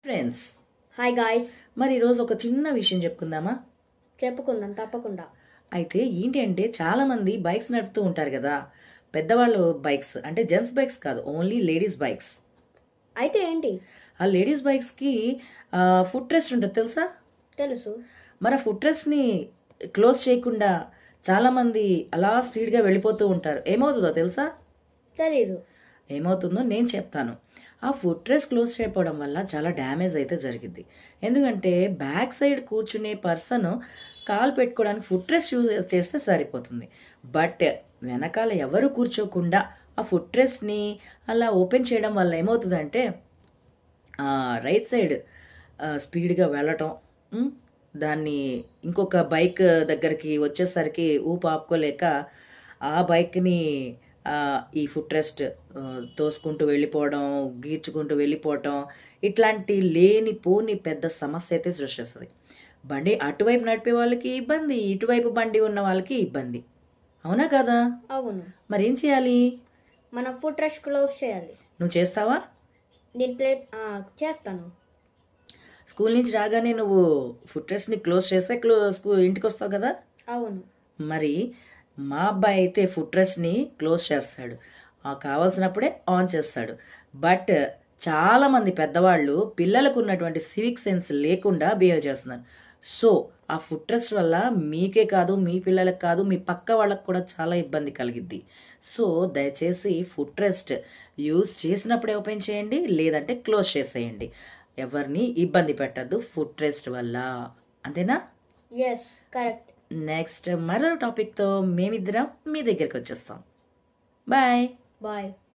Friends, hi guys. మరి ఈరోజు ఒక చిన్న విషయం చెప్పుకుందామా? చెప్పుకుందాం తప్పకుండా. అయితే ఏంటి అంటే చాలామంది బైక్స్ నడుపుతూ ఉంటారు కదా. పెద్దవాళ్ళు బైక్స్ అంటే జెంట్స్ బైక్స్ కాదు, ఓన్లీ లేడీస్ బైక్స్. అయితే ఏంటి? ఆ లేడీస్ బైక్స్కి ఫుట్ రెస్ట్ ఉంటుంది తెలుసా? తెలుసు. మరి ఆ ఫుట్ రెస్ట్ని క్లోజ్ చేయకుండా చాలామంది అలా స్పీడ్గా వెళ్ళిపోతూ ఉంటారు. ఏమవుతుందో తెలుసా? తెలీదు. ఏమవుతుందో నేను చెప్తాను. ఆ ఫుట్ రెస్ట్ క్లోజ్ చేయకపోవడం వల్ల చాలా డ్యామేజ్ అయితే జరిగింది. ఎందుకంటే బ్యాక్ సైడ్ కూర్చునే పర్సన్ కాలు పెట్టుకోవడానికి ఫుట్ రెస్ట్ యూజ్ చేస్తే సరిపోతుంది. బట్ వెనకాల ఎవరు కూర్చోకుండా ఆ ఫుట్ రెస్ట్ని అలా ఓపెన్ చేయడం వల్ల ఏమవుతుందంటే రైట్ సైడ్ స్పీడ్గా వెళ్ళటం, దాన్ని ఇంకొక బైక్ దగ్గరికి వచ్చేసరికి ఊపు ఆపుకోలేక ఆ బైక్ని ఈ ఫుట్ రెస్ట్ తోసుకుంటూ వెళ్ళిపోవడం, గీర్చుకుంటూ వెళ్ళిపోవటం, ఇట్లాంటి లేనిపోని పెద్ద సమస్య అయితే సృష్టిస్తుంది. బండి అటువైపు నడిపే వాళ్ళకి ఇబ్బంది, ఇటువైపు బండి ఉన్న వాళ్ళకి ఇబ్బంది. అవునా కదా? అవును. మరి ఏం చేయాలి? మనం ఫుట్ రెస్ట్ క్లోజ్ చేయాలి. నువ్వు చేస్తావా? నేను చేస్తాను. స్కూల్ నుంచి రాగానే నువ్వు ఫుట్ రెస్ట్ని క్లోజ్ చేస్తే ఇంటికి వస్తావు కదా? అవును. మరి మా అబ్బాయి అయితే ఫుట్ రెస్ట్ని క్లోజ్ చేస్తాడు, కావాల్సినప్పుడే ఆన్ చేస్తాడు. బట్ చాలామంది పెద్దవాళ్ళు పిల్లలకు ఉన్నటువంటి సివిక్ సెన్స్ లేకుండా బిహేవ్ చేస్తున్నారు. సో ఆ ఫుట్ రెస్ట్ వల్ల మీకే కాదు, మీ పిల్లలకు కాదు, మీ పక్క వాళ్ళకు కూడా చాలా ఇబ్బంది కలిగిద్ది. సో దయచేసి ఫుట్ రెస్ట్ యూజ్ చేసినప్పుడే ఓపెన్ చేయండి, లేదంటే క్లోజ్ చేసేయండి. ఎవరిని ఇబ్బంది పెట్టద్దు ఫుట్ రెస్ట్ వల్ల. అంతేనా? Yes, correct. నెక్స్ట్ మరో టాపిక్తో మేమిద్దరం మీ దగ్గరికి వచ్చేస్తాం. బాయ్. బాయ్.